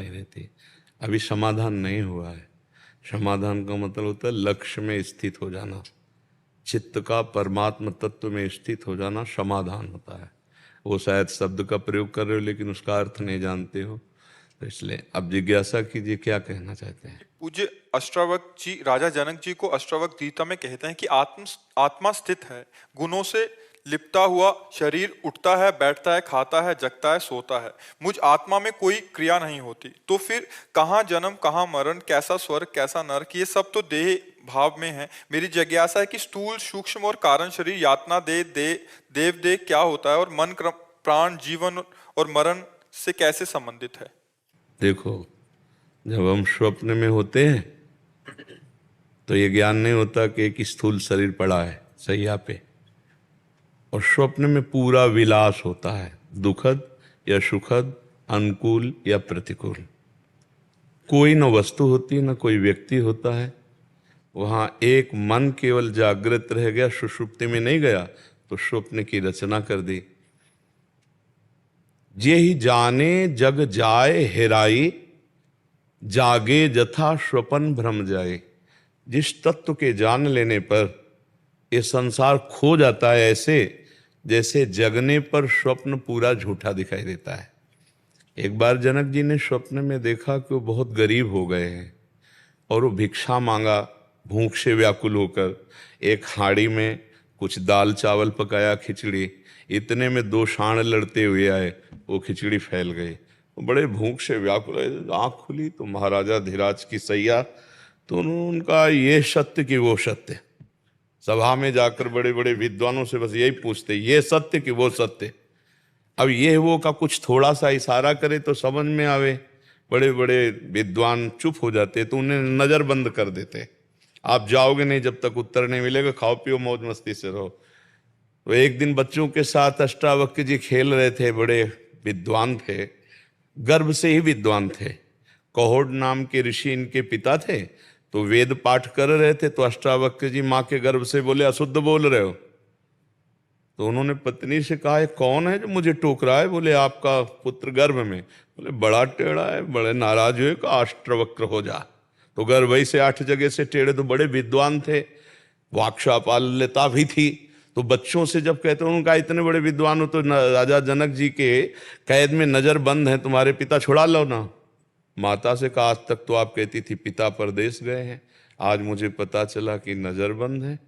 नहीं रहती। अभी समाधान नहीं हुआ है। समाधान का मतलब होता है लक्ष्य में स्थित हो जाना, चित्त का परमात्म तत्व में स्थित हो जाना समाधान होता है। वो शायद शब्द का प्रयोग कर रहे हो लेकिन उसका अर्थ नहीं जानते हो, तो इसलिए अब जिज्ञासा कीजिए क्या कहना चाहते हैं। पूज्य अष्टावक्र जी राजा जनक जी को अष्टावक्र गीता में कहते हैं कि आत्मा स्थित है, गुणों से लिपटा हुआ शरीर उठता है, बैठता है, खाता है, जगता है, सोता है, मुझ आत्मा में कोई क्रिया नहीं होती। तो फिर कहाँ जन्म, कहाँ मरण, कैसा स्वर्ग, कैसा नरक, ये सब तो देह भाव में है। मेरी जिज्ञासा है कि स्थूल, सूक्ष्म और कारण शरीर, यातना देव देह क्या होता है, और मन, प्राण, जीवन और मरण से कैसे संबंधित है। देखो, जब हम स्वप्न में होते हैं तो ये ज्ञान नहीं होता कि एक स्थूल शरीर पड़ा है सैया पे, और स्वप्न में पूरा विलास होता है, दुखद या सुखद, अनुकूल या प्रतिकूल। कोई न वस्तु होती न कोई व्यक्ति होता है। वहां एक मन केवल जागृत रह गया, सुषुप्ति में नहीं गया, तो स्वप्न की रचना कर दी। जे ही जाने जग जाए हेराई, जागे जथा स्वपन भ्रम जाए। जिस तत्व के जान लेने पर ये संसार खो जाता है, ऐसे जैसे जगने पर स्वप्न पूरा झूठा दिखाई देता है। एक बार जनक जी ने स्वप्न में देखा कि वो बहुत गरीब हो गए हैं और वो भिक्षा मांगा, भूख से व्याकुल होकर। एक हांडी में कुछ दाल चावल पकाया, खिचड़ी, इतने में दो सांड लड़ते हुए आए, वो खिचड़ी फैल गई। वो बड़े भूख से व्याकुल है, आँख खुली तो महाराजा धीराज की सैया। तो उनका ये सत्य कि वो सत्य। सभा में जाकर बड़े बड़े विद्वानों से बस यही पूछते, ये सत्य कि वो सत्य। अब ये वो का कुछ थोड़ा सा इशारा करे तो समझ में आवे। बड़े बड़े विद्वान चुप हो जाते, तो उन्हें नजर बंद कर देते, आप जाओगे नहीं जब तक उत्तर नहीं मिलेगा, खाओ पियो मौज मस्ती से रहो। तो एक दिन बच्चों के साथ अष्टावक्र जी खेल रहे थे, बड़े विद्वान थे, गर्भ से ही विद्वान थे। कहोड़ नाम के ऋषि इनके पिता थे। तो वेद पाठ कर रहे थे, तो अष्टावक्र जी माँ के गर्भ से बोले, अशुद्ध बोल रहे हो। तो उन्होंने पत्नी से कहा, ये कौन है जो मुझे टोक रहा है। बोले, आपका पुत्र गर्भ में। बोले, बड़ा टेढ़ा है, बड़े नाराज हुए, का अष्टवक्र हो जा। तो गर्भ ही से 8 जगह से टेढ़े, तो बड़े विद्वान थे, वाक्चापाल्यता भी थी। तो बच्चों से जब कहते हैं, उनका इतने बड़े विद्वान हो तो राजा जनक जी के कैद में नजर बंद है, तुम्हारे पिता छुड़ा लो ना। माता से कहा, आज तक तो आप कहती थी पिता परदेश गए हैं, आज मुझे पता चला कि नजर बंद है।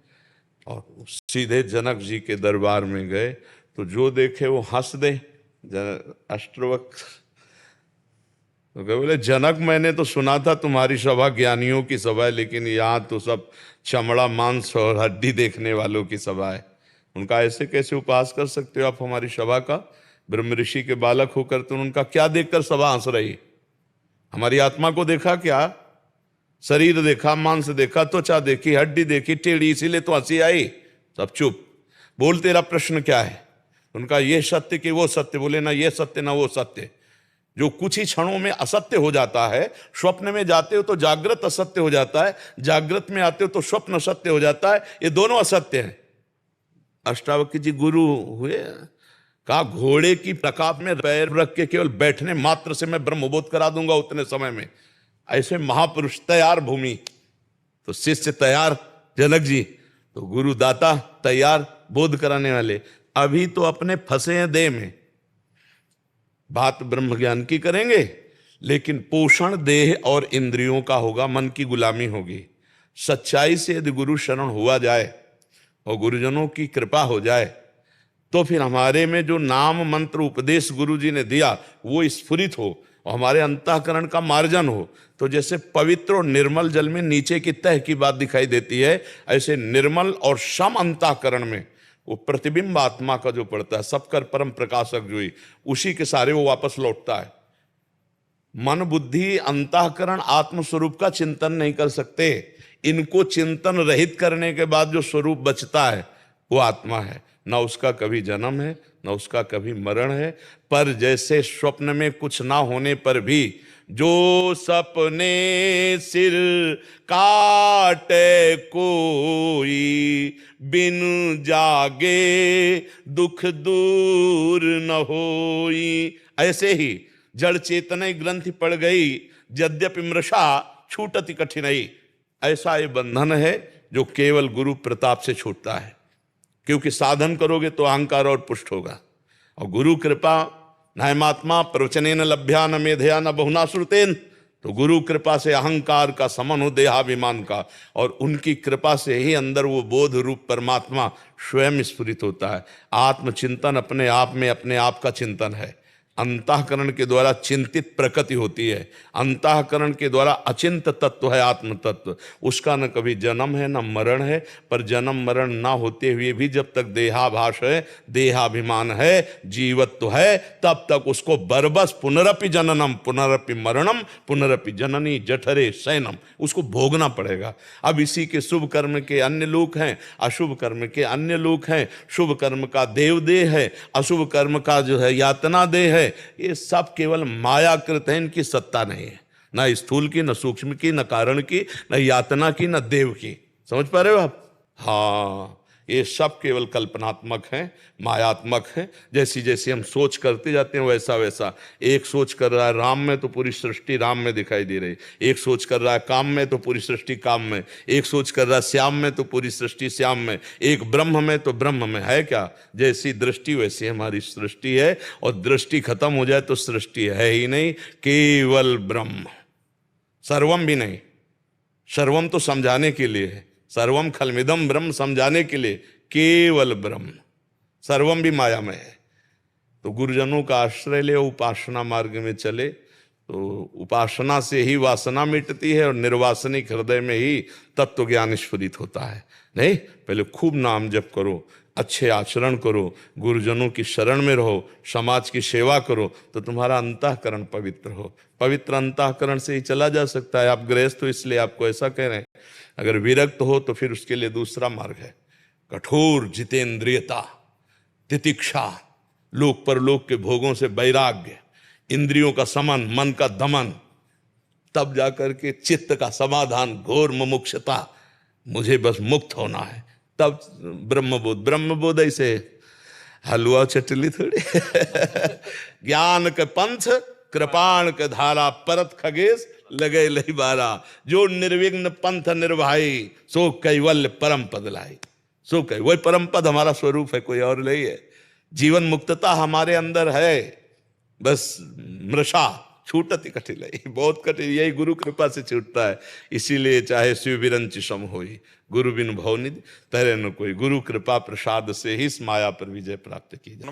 और सीधे जनक जी के दरबार में गए, तो जो देखे वो हंस दे। अष्टवक्र तो कहे, बोले, जनक मैंने तो सुना था तुम्हारी सभा ज्ञानियों की सभा है, लेकिन यहाँ तो सब चमड़ा मांस और हड्डी देखने वालों की सभा है। उनका ऐसे कैसे उपहास कर सकते हो आप हमारी सभा का। ब्रह्म ऋषि के बालक होकर तुम उनका क्या देखकर सभा हंस रही। हमारी आत्मा को देखा क्या? शरीर देखा, मांस देखा, त्वचा देखी, हड्डी देखी, टेढ़ी, इसीलिए तो हंसी आई। सब चुप। बोल, तेरा प्रश्न क्या है? उनका ये सत्य कि वो सत्य। बोले, ना ये सत्य ना वो सत्य। जो कुछ ही क्षणों में असत्य हो जाता है, स्वप्न में जाते हो तो जागृत असत्य हो जाता है, जागृत में आते हो तो स्वप्न सत्य हो जाता है, ये दोनों असत्य हैं। अष्टावक्र जी गुरु हुए, कहा, घोड़े की प्रकाप में पैर रख के केवल बैठने मात्र से मैं ब्रह्मबोध करा दूंगा उतने समय में। ऐसे महापुरुष तैयार भूमि, तो शिष्य तैयार जनक जी, तो गुरु दाता तैयार बोध कराने वाले। अभी तो अपने फंसे हैं देह में, बात ब्रह्म ज्ञान की करेंगे, लेकिन पोषण देह और इंद्रियों का होगा, मन की गुलामी होगी। सच्चाई से यदि गुरु शरण हुआ जाए और गुरुजनों की कृपा हो जाए, तो फिर हमारे में जो नाम मंत्र उपदेश गुरु जी ने दिया वो स्फुरित हो और हमारे अंतःकरण का मार्जन हो। तो जैसे पवित्र और निर्मल जल में नीचे की तह की बात दिखाई देती है, ऐसे निर्मल और सम अंतःकरण में वो प्रतिबिंब आत्मा का जो पड़ता है, सबकर परम प्रकाशक जो ही, उसी के सारे वो वापस लौटता है। मन बुद्धि अंतःकरण आत्मस्वरूप का चिंतन नहीं कर सकते। इनको चिंतन रहित करने के बाद जो स्वरूप बचता है वो आत्मा है। ना उसका कभी जन्म है, ना उसका कभी मरण है। पर जैसे स्वप्न में कुछ ना होने पर भी जो सपने सिर काटे कोई, बिन जागे दुख दूर न होई, ऐसे ही जड़ चेतन ग्रंथि पड़ गई, यद्यपि मृषा छूटति कठिनाई। ऐसा ये बंधन है जो केवल गुरु प्रताप से छूटता है, क्योंकि साधन करोगे तो अहंकार और पुष्ट होगा। और गुरु कृपा नायमात्मा प्रवचनेन लभ्या न मेधया न बहुना श्रुतेन, तो गुरु कृपा से अहंकार का समन हो, देहाभिमान का, और उनकी कृपा से ही अंदर वो बोध रूप परमात्मा स्वयं स्फुरित होता है। आत्मचिंतन अपने आप में अपने आप का चिंतन है। अंतःकरण के द्वारा चिंतित प्रकृति होती है, अंतःकरण के द्वारा अचिंत तत्व है आत्म तत्व। उसका न कभी जन्म है न मरण है, पर जन्म मरण ना होते हुए भी जब तक देहाभास है, देहाभिमान है, जीवत्व है, तब तक उसको बरबस पुनरपि जननम पुनरपि मरणम पुनरपि जननी जठरे शयनम, उसको भोगना पड़ेगा। अब इसी के शुभ कर्म के अन्य लोक हैं, अशुभ कर्म के अन्य लोक हैं। शुभ कर्म का देवदेह है, अशुभ कर्म का जो है यातना देह है। ये सब केवल मायाकृत है, इनकी सत्ता नहीं है, ना स्थूल की, न सूक्ष्म की, न कारण की, न यातना की, न देव की। समझ पा रहे हो आप? हाँ, ये सब केवल कल्पनात्मक हैं, मायात्मक हैं। जैसी जैसी हम सोच करते जाते हैं वैसा वैसा। एक सोच कर रहा है राम में तो पूरी सृष्टि राम में दिखाई दे रही, एक सोच कर रहा है काम में तो पूरी सृष्टि काम में, एक सोच कर रहा है श्याम में तो पूरी सृष्टि श्याम में, एक ब्रह्म में तो ब्रह्म में। है क्या? जैसी दृष्टि वैसी हमारी सृष्टि है, और दृष्टि खत्म हो जाए तो सृष्टि है ही नहीं, केवल ब्रह्म। सर्वम भी नहीं, सर्वम तो समझाने के लिए है, सर्वम खलमिदम ब्रह्म समझाने के लिए, केवल ब्रह्म। सर्वम भी माया में है। तो गुरुजनों का आश्रय ले, उपासना मार्ग में चले, तो उपासना से ही वासना मिटती है, और निर्वासनिक हृदय में ही तत्व ज्ञान स्फुरित होता है। नहीं, पहले खूब नाम जप करो, अच्छे आचरण करो, गुरुजनों की शरण में रहो, समाज की सेवा करो, तो तुम्हारा अंतःकरण पवित्र हो। पवित्र अंतःकरण से ही चला जा सकता है। आप गृहस्थ हो इसलिए आपको ऐसा कह रहे हैं। अगर विरक्त हो तो फिर उसके लिए दूसरा मार्ग है, कठोर जितेंद्रियता, तितिक्षा, लोक परलोक के भोगों से वैराग्य, इंद्रियों का समन, मन का दमन, तब जाकर के चित्त का समाधान, घोर मुमुक्षता, मुझे बस मुक्त होना है, तब ब्रह्मबोध। ब्रह्मबोध ऐसे हलवा चटली थोड़ी ज्ञान के पंथ कृपाण के धारा, परत खगेश लगे लही बारा, जो निर्विघ्न पंथ निर्वाही, सो कैवल्य परम पद लाई। सो कह, वही परम पद हमारा स्वरूप है, कोई और नहीं है। जीवन मुक्तता हमारे अंदर है, बस मृषा छूटति कठिनाई, बहुत कठिन, यही गुरु कृपा से छूटता है। इसीलिए चाहे शिव विरंच सम होई, गुरु बिन भव निधि तरे न कोई। गुरु कृपा प्रसाद से ही इस माया पर विजय प्राप्त की जाए।